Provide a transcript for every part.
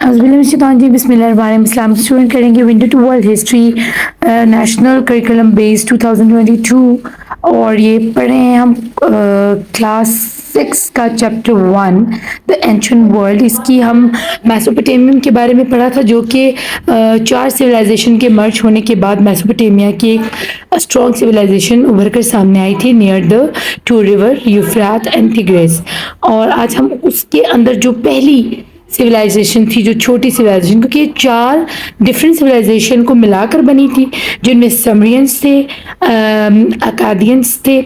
بسم اللہ الرحمن الرحیم. اسلام اسٹوڈنٹ کریں گے window to world history national curriculum base 2022 اور یہ پڑھے ہیں ہم کلاس 6 کا چیپٹر 1 دا اینشنٹ ورلڈ. اس کی ہم میسوپوٹیمیم کے بارے میں پڑھا تھا جو کہ 4 سویلائزیشن کے مرج ہونے کے بعد میسوپوٹیمیا کی ایک اسٹرانگ سویلائزیشن ابھر کر سامنے آئی تھی نیئر دا 2 ریور یوفرات اینڈ ٹیگریس. اور آج ہم اس کے اندر جو پہلی سویلائزیشن تھی، جو چھوٹی سویلائزیشن، کیونکہ یہ 4 ڈفرینٹ سویلائزیشن کو ملا کر بنی تھی، جن میں سمرینس تھے، اکادینس تھے،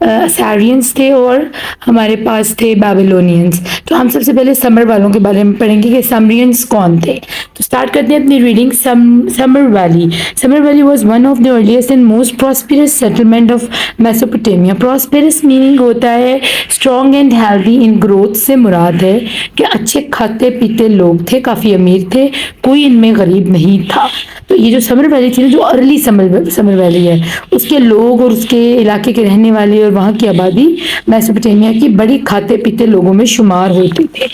اسائرینس تھے اور ہمارے پاس تھے بیبیلونینس. تو ہم سب سے پہلے سمر والوں کے بارے میں پڑھیں گے کہ سمرینس کون تھے. تو سٹارٹ کرتے ہیں اپنی reading. Sumer valley. Sumer valley was one of the earliest and most prosperous settlement of Mesopotamia. Prosperous meaning ہوتا ہے اسٹرانگ اینڈ ہیلدی. ان گروتھ سے مراد ہے کہ اچھے کھاتے پیتے لوگ تھے، کافی امیر تھے، کوئی ان میں غریب نہیں تھا. تو یہ جو سمر ویلی تھی نا، جو ارلی سمر ویلی ہے، اس کے لوگ اور اس کے علاقے کے رہنے والے اور وہاں کی آبادی میسوپوٹیمیا کی بڑی کھاتے پیتے لوگوں میں شمار ہوتے تھے.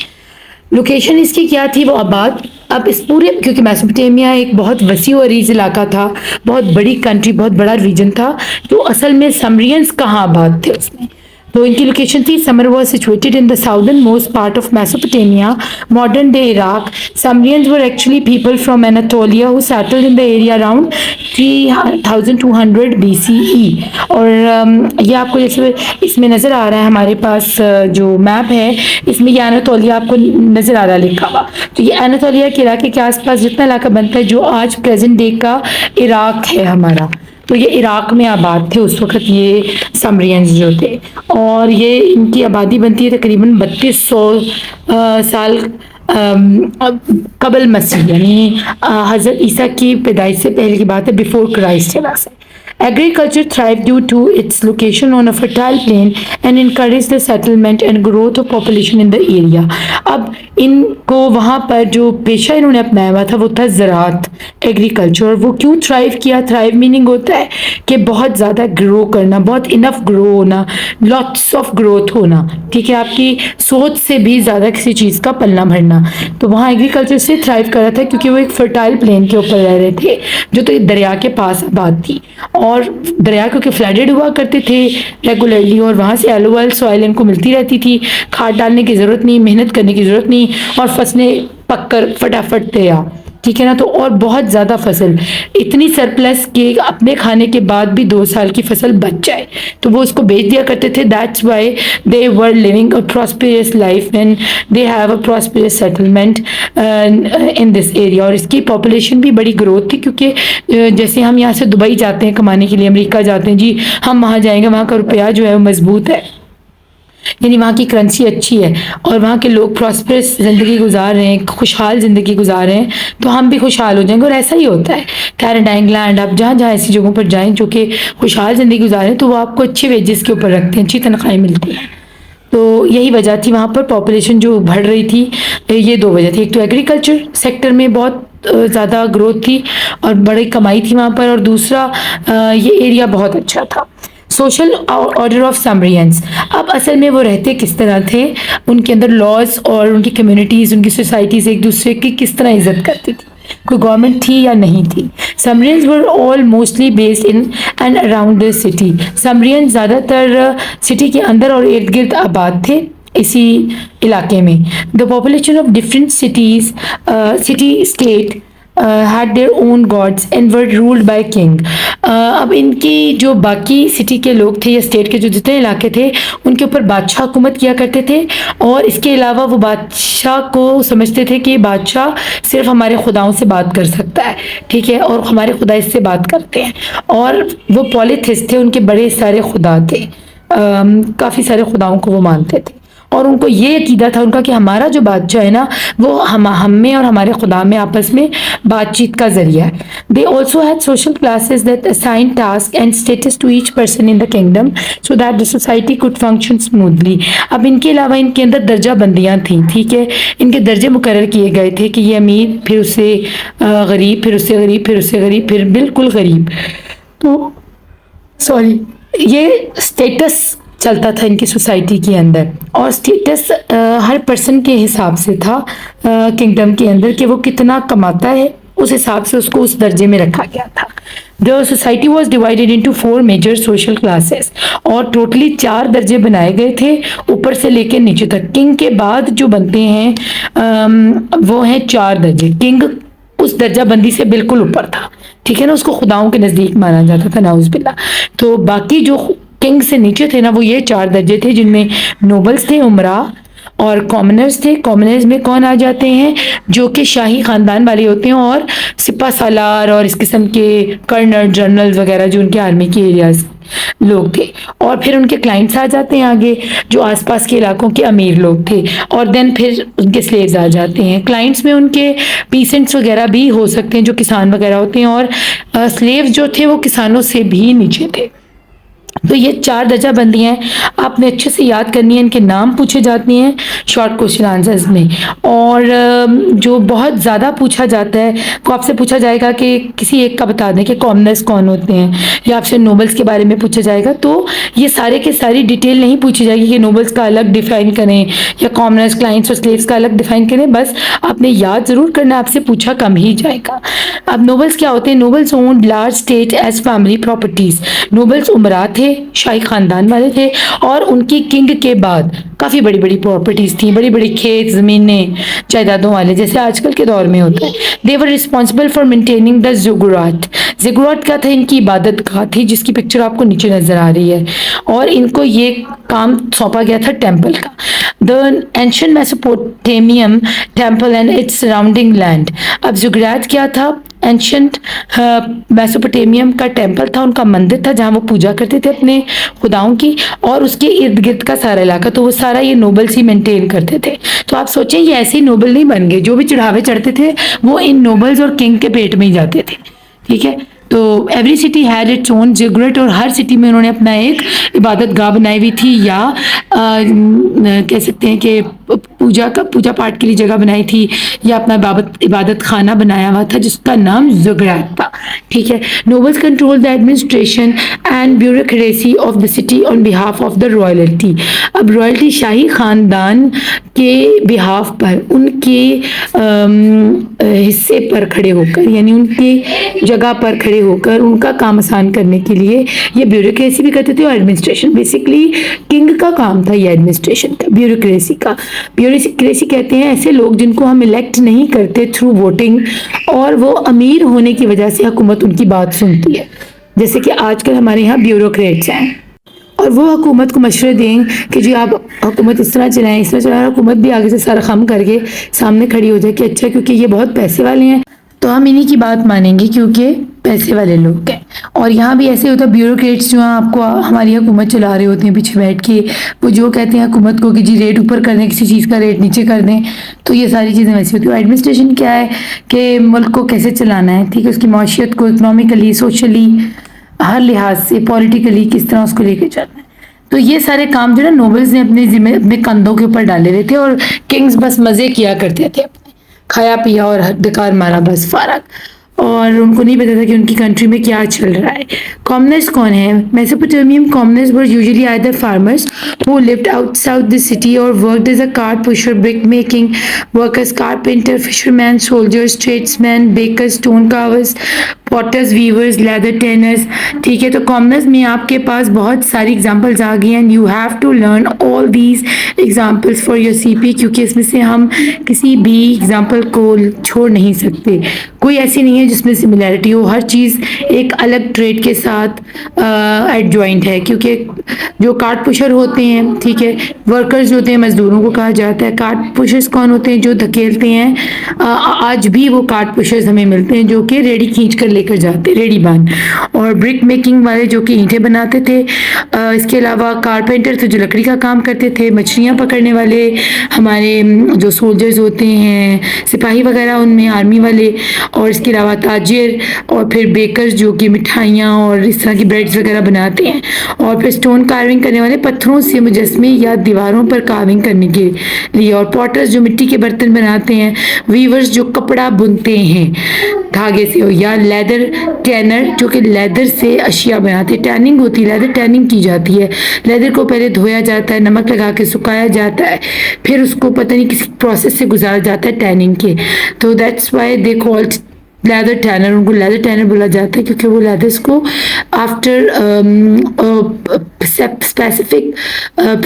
لوکیشن اس کی کیا تھی؟ وہ آباد. اب اس پورے، کیونکہ میسوپوٹیمیا ایک بہت وسیع و عریض علاقہ تھا، بہت بڑی کنٹری، بہت بڑا ریجن تھا، تو اصل میں سمرینس کہاں آباد تھے اس میں. تو ان کی لوکیشن تھی. Sumer was situated in the southern most part of Mesopotamia, modern day Iraq. Sumerians were actually people from Anatolia who settled in the area around 3200 BCE. اور یہ آپ کو جیسے اس میں نظر آ رہا ہے ہمارے پاس جو میپ ہے، اس میں یہ اناتولیا آپ کو نظر آ رہا ہے لکھا ہوا. تو یہ اناتولیا کے علاقے کے آس پاس جتنا علاقہ بنتا ہے جو آج پریزنٹ ڈے کا عراق ہے ہمارا، تو یہ عراق میں آباد تھے اس وقت یہ سمرینز جو تھے. اور یہ ان کی آبادی بنتی ہے تقریباً 3200 سال قبل مسیح، یعنی حضرت عیسیٰ کی پیدائش سے پہلے کی بات ہے، before Christ. Agriculture thrived due to its location on a fertile plain and encouraged the settlement and growth of population in the area. اب ان کو وہاں پر جو پیشہ انہوں نے اپنایا ہوا تھا وہ تھا زراعت، ایگریکلچر. اور وہ کیوں تھرائیو کیا؟ تھرائیو میننگ ہوتا ہے کہ بہت زیادہ گرو کرنا، بہت انف گرو ہونا، لاٹس آف گروتھ ہونا، ٹھیک ہے، آپ کی سوچ سے بھی زیادہ کسی چیز کا پلنا بھرنا. تو وہاں ایگریکلچر سے تھرائیو کر رہا تھا کیونکہ وہ ایک فرٹائل پلین کے اوپر رہ رہے تھے جو تو دریا کے پاس آباد تھی. اور دریا کیونکہ فلڈڈ ہوا کرتے تھے ریگولرلی، اور وہاں سے ایلوول سوائل ان کو ملتی رہتی تھی، کھاد ڈالنے کی ضرورت نہیں، محنت کرنے کی ضرورت نہیں، اور فصلیں پک کر فٹافٹ تیار، ٹھیک ہے نا. تو اور بہت زیادہ فصل، اتنی سرپلس کہ اپنے کھانے کے بعد بھی 2 سال کی فصل بچ جائے تو وہ اس کو بیچ دیا کرتے تھے. That's why they were living a prosperous life and they have a prosperous settlement in this area. اور اس کی پاپولیشن بھی بڑی گروتھ تھی، کیونکہ جیسے ہم یہاں سے دبئی جاتے ہیں کمانے کے لیے، امریکہ جاتے ہیں، جی ہم وہاں جائیں گے، وہاں کا روپیہ جو ہے وہ مضبوط ہے، یعنی وہاں کی کرنسی اچھی ہے اور وہاں کے لوگ پراسپرس زندگی گزار رہے ہیں، خوشحال زندگی گزار رہے ہیں، تو ہم بھی خوشحال ہو جائیں گے. اور ایسا ہی ہوتا ہے. کینیڈا، انگلینڈ، آپ جہاں جہاں ایسی جگہوں پر جائیں جو کہ خوشحال زندگی گزاریں تو وہ آپ کو اچھے ویجز کے اوپر رکھتے ہیں، اچھی تنخواہیں ملتی ہیں. تو یہی وجہ تھی وہاں پر پاپولیشن جو بڑھ رہی تھی. یہ 2 وجہ تھی، ایک تو ایگریکلچر سیکٹر میں بہت زیادہ گروتھ تھی اور بڑی کمائی تھی وہاں پر، اور دوسرا یہ ایریا بہت اچھا تھا. Social order of Sumerians. اب اصل میں وہ رہتے کس طرح تھے، ان کے اندر لاز اور ان کی کمیونٹیز، ان کی سوسائٹیز ایک دوسرے کی کس طرح عزت کرتی تھی، کوئی گورنمنٹ تھی یا نہیں تھی. Sumerians were all mostly based in and around the city. Sumerian زیادہ تر سٹی کے اندر اور ارد گرد آباد تھے اسی علاقے میں. The population of different cities, city state had their own gods and were ruled by king. اب ان کی جو باقی سٹی کے لوگ تھے یا اسٹیٹ کے جو جتنے علاقے تھے ان کے اوپر بادشاہ حکومت کیا کرتے تھے، اور اس کے علاوہ وہ بادشاہ کو سمجھتے تھے کہ بادشاہ صرف ہمارے خداؤں سے بات کر سکتا ہے، ٹھیک ہے، اور ہمارے خدا اس سے بات کرتے ہیں. اور وہ پولیتھسٹ تھے، ان کے بڑے سارے خدا تھے، کافی سارے خداؤں کو وہ مانتے تھے. اور ان کو یہ عقیدہ تھا ان کا کہ ہمارا جو بادشاہ ہے نا وہ ہم میں اور ہمارے خدا میں آپس میں بات چیت کا ذریعہ ہے. They also had social classes that assigned tasks and status to each person in the kingdom so that the society could function smoothly. اب ان کے علاوہ ان کے اندر درجہ بندیاں تھیں، ٹھیک ہے، ان کے درجے مقرر کیے گئے تھے کہ یہ امیر، پھر اس سے غریب، پھر اس سے غریب، پھر اس سے غریب، پھر بالکل غریب. تو یہ اسٹیٹس چلتا تھا ان کی سوسائٹی کے اندر، اور اسٹیٹس ہر پرسن کے حساب سے تھا کنگڈم کے اندر کہ وہ کتنا کماتا ہے، اس حساب سے اس کو اس درجے میں رکھا گیا تھا. The society was divided into 4 major social classes اور ٹوٹلی 4 درجے بنائے گئے تھے اوپر سے لے کے نیچے تک. کنگ کے بعد جو بنتے ہیں وہ ہیں 4 درجے. کنگ اس درجہ بندی سے بالکل اوپر تھا، ٹھیک ہے نا، اس کو خداؤں کے نزدیک مانا جاتا تھا، نعوذ باللہ. تو باقی جو کنگ سے نیچے تھے نا وہ یہ 4 درجے تھے، جن میں نوبلز تھے، عمرا اور کامنرز تھے. کامنرز میں کون آ جاتے ہیں؟ جو کہ شاہی خاندان والے ہوتے ہیں اور سپہ سالار اور اس قسم کے کرنل جنرل وغیرہ جو ان کے آرمی کے ایریاز لوگ تھے. اور پھر ان کے کلائنٹس آ جاتے ہیں آگے، جو آس پاس کے علاقوں کے امیر لوگ تھے. اور دین پھر ان کے سلیوز آ جاتے ہیں. کلائنٹس میں ان کے پیسنٹس وغیرہ بھی ہو سکتے ہیں جو کسان وغیرہ ہوتے ہیں، اور سلیوز جو تھے وہ کسانوں سے بھی نیچے تھے. تو یہ 4 درجہ بندی ہیں، آپ نے اچھے سے یاد کرنی ہے. ان کے نام پوچھے جاتے ہیں شارٹ کوشچن آنسرز میں، اور جو بہت زیادہ پوچھا جاتا ہے وہ آپ سے پوچھا جائے گا کہ کسی ایک کا بتا دیں کہ کامنرز کون ہوتے ہیں، یا آپ سے نوبلز کے بارے میں پوچھا جائے گا. تو یہ سارے کے ساری ڈیٹیل نہیں پوچھی جائے گی کہ نوبلز کا الگ ڈیفائن کریں یا کامنرز، کلائنٹس اور سلیوز کا الگ ڈیفائن کریں. بس آپ نے یاد ضرور کرنا، آپ سے پوچھا کم ہی جائے گا. اب نوبلز کیا ہوتے ہیں؟ Nobles owned large estate as family properties. Nobles عمرا تھے، شاہی خاندان والے تھے، اور ان کی کنگ کے بعد کافی بڑی بڑی پراپرٹیز تھیں، بڑی بڑی کھیت زمینیں جائیدادوں والے، جیسے آج کل کے دور میں ہوتا ہے. they were responsible for maintaining the ziggurat. ziggurat کیا تھا؟ ان کی عبادت گاہ تھی، جس کی پکچر آپ کو نیچے نظر آ رہی ہے، اور ان کو یہ کام سونپا گیا تھا ٹیمپل کا. the ancient Mesopotamian temple and its surrounding land. اب زگرات کیا تھا؟ اینشنٹ میسوپوٹیمیم کا ٹیمپل تھا، ان کا مندر تھا جہاں وہ پوجا کرتے تھے اپنے خداؤں کی، اور اس کے ارد گرد کا سارا علاقہ تو وہ سارا یہ نوبلز ہی مینٹین کرتے تھے. تو آپ سوچیں یہ ایسے ہی نوبل نہیں بن گئے، جو بھی چڑھاوے چڑھتے تھے وہ ان نوبلز اور کنگ کے پیٹ میں ہی جاتے تھے. ٹھیک ہے، تو every city had its own ziggurat, اور ہر سٹی میں انہوں نے اپنا ایک عبادت گاہ بنائی ہوئی تھی، یا کہہ سکتے ہیں کہ پوجا پاٹ کے لیے جگہ بنائی تھی، یا اپنا عبادت خانہ بنایا ہوا تھا جس کا نام زگرات تھا. ٹھیک ہے. Nobles control the administration and bureaucracy of the city on behalf of the royalty. اب رائلٹی شاہی خاندان کے بہاف پر، ان کے حصے پر کھڑے ہو کر، یعنی ان کی جگہ پر کھڑے ہو کر ان کا کام آسان کرنے کے لیے یہ بیوروکریسی بھی کرتے تھے، اور ایڈمنسٹریشن. بیسکلی کنگ کا کام تھا یہ ایڈمنسٹریشن کا، بیوروکریسی کا. بیوروکریسی کہتے ہیں ایسے لوگ جن کو ہم الیکٹ نہیں کرتے تھرو ووٹنگ، اور وہ امیر ہونے کی وجہ سے حکومت ان کی بات سنتی ہے، جیسے کہ آج کل ہمارے یہاں بیوروکریٹس ہیں، اور وہ حکومت کو مشورے دیں کہ جی آپ حکومت اس طرح چلائیں، اس طرح چلائیں. حکومت بھی آگے سے سارا خم کر کے سامنے کھڑی ہو جائے کہ اچھا کیونکہ یہ بہت پیسے والے ہیں تو ہم انہی کی بات مانیں گے کیونکہ پیسے والے لوگ ہیں. اور یہاں بھی ایسے ہوتا ہے، بیوروکریٹس جو ہیں آپ کو ہماری حکومت چلا رہے ہوتے ہیں پیچھے بیٹھ کے، وہ جو کہتے ہیں حکومت کو کہ جی ریٹ اوپر کر دیں، کسی چیز کا ریٹ نیچے کر دیں. تو یہ ساری چیزیں ویسی ہوتی ہیں. ایڈمنسٹریشن کیا ہے کہ ملک کو کیسے چلانا ہے، ٹھیک ہے، اس کی معاشیت کو اکنامکلی، سوشلی، ہر لحاظ سے، پولیٹیکلی کس طرح اس کو لے کے چلنا ہے. تو یہ سارے کام جو ہے نا نوبلز نے اپنے کندھوں کے اوپر ڈالے ہوئے تھے، اور کنگز بس مزے کیا کرتے تھے، کھایا پیا اور ڈکار مارا بس فارغ، اور ان کو نہیں پتا تھا کہ ان کی کنٹری میں کیا چل رہا ہے. کامنرز کون ہیں؟ میسوپوٹیمیم کامنرز were usually either farmers who lived outside the city or worked as a cart pusher, brick making workers, carpenter, fishermen, soldiers, tradesmen, bakers, stone carvers, potters, weavers, leather tanners. ٹھیک ہے، تو کامنرز میں آپ کے پاس بہت ساری ایگزامپلز آ گئی ہیں. You have to learn all these examples for your C P, کیونکہ اس میں سے ہم کسی بھی ایگزامپل کو چھوڑ نہیں سکتے. کوئی ایسی نہیں ہے جس میں سملیرٹی ہو، ہر چیز ایک الگ ٹریڈ کے ساتھ ایڈجوائنٹ ہے. کیونکہ جو کارٹ پشر ہوتے ہیں، ٹھیک ہے، ورکرز ہوتے ہیں، مزدوروں کو کہا جاتا ہے. کارٹ پشرز کون ہوتے ہیں؟ جو دھکیلتے ہیں. آج بھی وہ کارٹ پشرز ہمیں ملتے ہیں جو کہ ریڑی کھینچ کر لے کر جاتے، ریڑی باندھ. اور برک میکنگ والے جو کہ اینٹیں بناتے تھے. اس کے علاوہ کارپینٹر تھے جو لکڑی کا کام کرتے تھے. مچھلیاں پکڑنے والے ہمارے جو سولجرز ہوتے ہیں، سپاہی وغیرہ ان میں آرمی والے. اور اس کے علاوہ تاجر، اور پھر بیکرز جو کہ مٹھائیاں اور اس طرح کی بریڈز وغیرہ بناتے ہیں. اور پھر اسٹون کارونگ کرنے والے پتھروں سے مجسمے یا دیواروں پر کارونگ کرنے کے لیے. اور پاٹرز جو مٹی کے برتن بناتے ہیں. ویورز جو کپڑا بنتے ہیں. دھاگے سے ہو، یا لیدر ٹینر جو کہ لیدر سے اشیاء بناتے، ٹیننگ ہوتی ہے، لیدر ٹیننگ کی جاتی ہے، لیدر کو پہلے دھویا جاتا ہے، نمک لگا کے سکھایا جاتا ہے، پھر اس کو پتہ نہیں کس پروسیس سے گزارا جاتا ہے ٹیننگ کے، تو that's why they called leather tanner, ان کو لیدر ٹینر بولا جاتا ہے کیونکہ وہ لیدرس کو آفٹر اسپیسیفک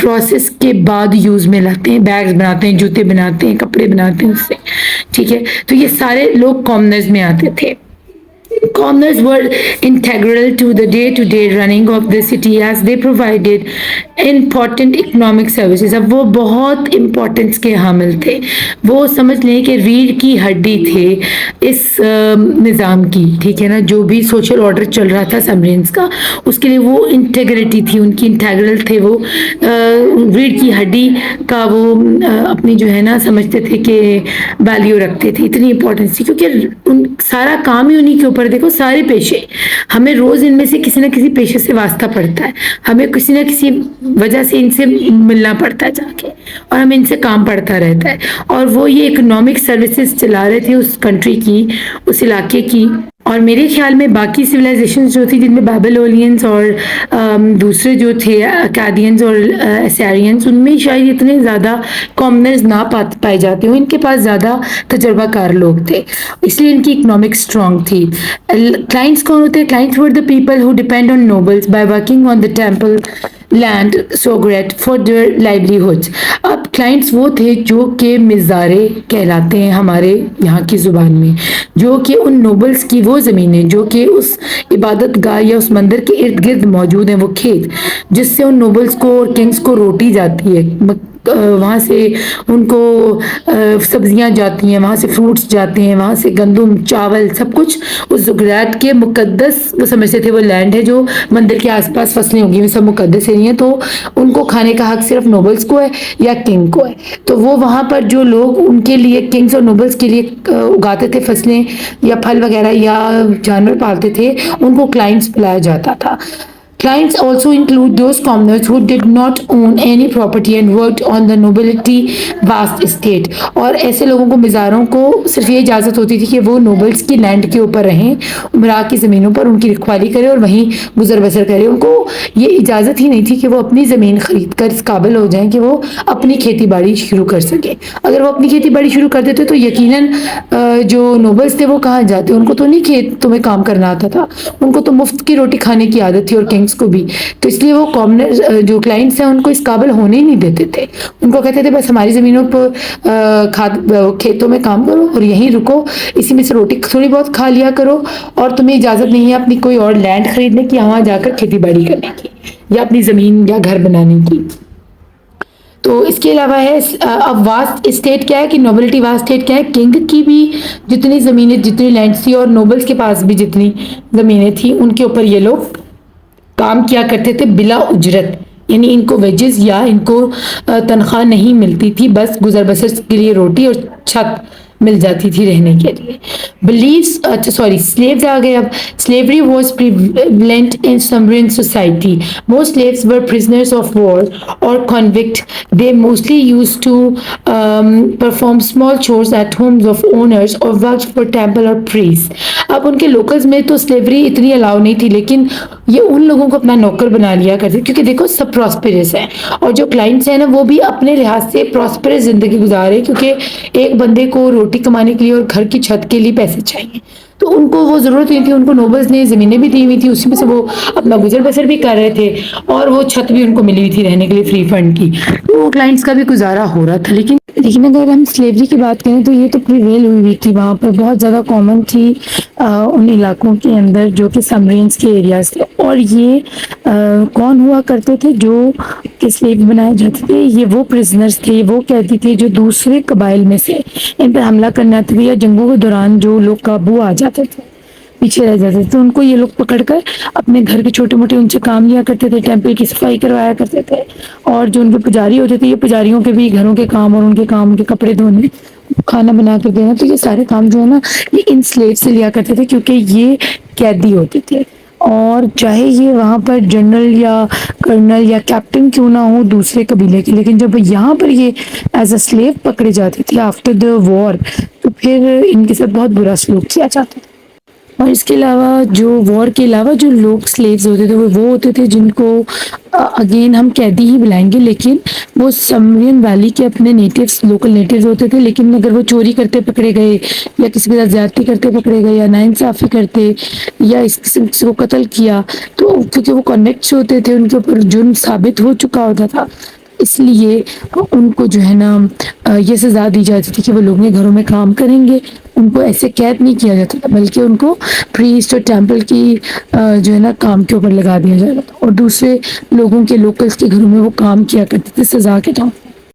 پروسیس کے بعد یوز میں لاتے ہیں، بیگز بناتے ہیں، جوتے بناتے ہیں، کپڑے بناتے ہیں اس سے، ٹھیک ہے، تو یہ سارے لوگ کامنرز میں آتے تھے. Commoners were integral to the day-to-day running of the city as they provided important economic services. اب وہ بہت امپورٹنس کے حامل تھے، وہ سمجھ لیں کہ ریڑھ کی ہڈی تھے اس نظام کی، ٹھیک ہے نا، جو بھی سوشل آرڈر چل رہا تھا سمرینس کا، اس کے لیے وہ انٹیگریٹی تھی، ان کی انٹیگرل تھے، وہ ریڑھ کی ہڈی کا وہ اپنی جو ہے نا سمجھتے تھے کہ ویلیو رکھتے تھے، اتنی امپورٹنس تھی کیونکہ سارا کام ہی انہیں کے اوپر. دیکھو سارے پیشے، ہمیں روز ان میں سے کسی نہ کسی پیشے سے واسطہ پڑتا ہے، ہمیں کسی نہ کسی وجہ سے ان سے ملنا پڑتا ہے جا کے، اور ہمیں ان سے کام پڑتا رہتا ہے، اور وہ یہ اکنامک سروسز چلا رہے تھے اس کنٹری کی، اس علاقے کی. اور میرے خیال میں باقی سویلائزیشنز جو تھی جن میں بیبلونینز اور دوسرے جو تھے اکادینز اور اسیرینز، ان میں شاید اتنے زیادہ کامنرز نہ پائے جاتے ہوں، ان کے پاس زیادہ تجربہ کار لوگ تھے، اس لیے ان کی اکنامک اسٹرانگ تھی. کلائنٹس کون ہوتے ہیں؟ Clients were the people who depend on nobles by working on the temple land so great for their livelihoods. اب کلائنٹس وہ تھے جو کہ مزارے کہلاتے ہیں ہمارے یہاں کی زبان میں، جو کہ ان نوبلز کی وہ زمینیں جو کہ اس عبادت گاہ یا اس مندر کے ارد گرد موجود ہیں، وہ کھیت جس سے ان نوبلز کو اور کنگز کو روٹی جاتی ہے، وہاں سے ان کو سبزیاں جاتی ہیں، وہاں سے فروٹس جاتے ہیں، وہاں سے گندم چاول سب کچھ اس زگرات کے مقدس، وہ سمجھتے تھے وہ لینڈ ہے جو مندر کے آس پاس فصلیں ہوگی وہ سب مقدس ہی نہیں ہیں، تو ان کو کھانے کا حق صرف نوبلز کو ہے یا کنگ کو ہے. تو وہ وہاں پر جو لوگ ان کے لیے کنگز اور نوبلز کے لیے اگاتے تھے فصلیں یا پھل وغیرہ یا جانور پالتے تھے، ان کو کلائنٹس بلایا جاتا تھا. Clients also include those commoners who did not own any property and worked on the nobility vast estate. اور ایسے لوگوں کو، مزاروں کو صرف یہ اجازت ہوتی تھی کہ وہ نوبلز کی لینڈ کے اوپر رہیں، امراء کی زمینوں پر ان کی رکھوالی کرے اور وہیں گزر بسر کرے. ان کو یہ اجازت ہی نہیں تھی کہ وہ اپنی زمین خرید کر اس قابل ہو جائیں کہ وہ اپنی کھیتی باڑی شروع کر سکیں. اگر وہ اپنی کھیتی باڑی شروع کر دیتے تو یقیناً جو نوبلز تھے وہ کہاں جاتے، ان کو تو نہیں کھیت میں کام کرنا آتا تھا، ان کو تو مفت کی روٹی کھانے کی عادت تھی، اور کنگز کو بھی. تو اس لیے وہ کامنر جو کلائنٹس ہیں ان کو اس قابل ہونے ہی نہیں دیتے تھے، ان کو کہتے تھے بس ہماری زمینوں پر کھیتوں میں کام کرو اور یہیں رکو، اسی میں سے روٹی تھوڑی بہت کھا لیا کرو، اور تمہیں اجازت نہیں ہے اپنی کوئی اور لینڈ خریدنے کی، وہاں جا کر کھیتی باڑی کرنے کی یا اپنی زمین یا گھر بنانے کی. تو اس کے علاوہ ہے اب واسٹ اسٹیٹ کیا ہے کہ نوبلٹی واسٹ اسٹیٹ کیا ہے، کنگ کی بھی جتنی زمینیں جتنی لینڈس تھی اور نوبلز کے پاس بھی جتنی زمینیں تھیں ان کے اوپر یہ لوگ کام کیا کرتے تھے بلا اجرت، یعنی ان کو ویجز یا ان کو تنخواہ نہیں ملتی تھی، بس گزر بسر کے لیے روٹی اور چھت مل جاتی تھی رہنے کے لیے. slaves آ گئے. اب slavery was prevalent in Sumerian society. Most slaves were prisoners of war or convict. They mostly used to perform small chores at homes of owners or worked for temple or priests. اب ان کے locals میں تو slavery اتنی الاؤ نہیں تھی، لیکن یہ ان لوگوں کو اپنا نوکر بنا لیا کرتے کیونکہ دیکھو سب پراسپیرس ہیں، اور جو کلائنٹس ہیں نا وہ بھی اپنے لحاظ سے پراسپیرس زندگی گزارے، کیونکہ ایک بندے کو روٹی کمانے کے لیے اور گھر کی چھت کے لیے پیسے چاہیے، تو ان کو وہ ضرورت نہیں تھی. ان کو نوبلز نے زمینیں بھی دی ہوئی تھی، اسی میں سے وہ اپنا گزر بسر بھی کر رہے تھے، اور وہ چھت بھی ان کو ملی ہوئی تھی رہنے کے لیے فری فنڈ کی، تو کلائنٹس کا بھی گزارا ہو رہا تھا. لیکن اگر ہم سلیوری کی بات کریں تو یہ تو پریویل ہوئی تھی، وہاں پر بہت زیادہ کامن تھی ان علاقوں کے اندر جو کہ سمرینس کے ایریاز تھے. اور یہ کون ہوا کرتے تھے جو کہ سلیو بنائے جاتے تھے؟ یہ وہ پرزنرز تھے، وہ کہتی تھی جو دوسرے قبائل میں سے ان پر حملہ کرنا تھا یا جنگوں کے دوران جو لوگ قابو آ جاتے تھے، پیچھے رہ جاتے تھے، تو ان کو یہ لوگ پکڑ کر اپنے گھر کے چھوٹے موٹے ان سے کام لیا کرتے تھے، ٹیمپل کی صفائی کروایا کرتے تھے، اور جو ان کے پجاری ہوتے تھے یہ پجاریوں کے بھی گھروں کے کام اور ان کے کام، ان کے کپڑے دھونے، کھانا بنا کے دینا، تو یہ سارے کام جو ہے نا یہ ان سلیو سے لیا کرتے تھے کیونکہ یہ قیدی ہوتے تھے. اور چاہے یہ وہاں پر جنرل یا کرنل یا کیپٹن کیوں نہ ہو دوسرے قبیلے کے، لیکن جب یہاں پر یہ ایز اے سلیو پکڑے جاتے تھے آفٹر دا وار، تو پھر ان کے ساتھ بہت برا سلوک کیا جاتا تھا. اور اس کے علاوہ جو وار کے علاوہ جو لوگ سلیوز ہوتے تھے وہ ہوتے تھے جن کو اگین ہم قیدی ہی بلائیں گے، لیکن وہ سمرین ویلی کے اپنے نیٹیوز، لوکل نیٹیوز ہوتے تھے، لیکن اگر وہ چوری کرتے پکڑے گئے یا کسی کے ساتھ زیادتی کرتے پکڑے گئے یا ناانصافی کرتے یا اس کسی کو قتل کیا، تو کیونکہ وہ کنوکٹس ہوتے تھے، ان کے اوپر جرم ثابت ہو چکا ہوتا تھا، اس لیے ان کو جو ہے نا یہ سزا دی جاتی تھی کہ وہ لوگوں کے گھروں میں کام کریں گے. ان کو ایسے قید نہیں کیا جاتا تھا بلکہ ان کو پریسٹ اور ٹیمپل کی جو ہے نا کام کے اوپر لگا دیا جاتا تھا، اور دوسرے لوگوں کے، لوکلس کے گھروں میں وہ کام کیا کرتے تھے سزا کے طور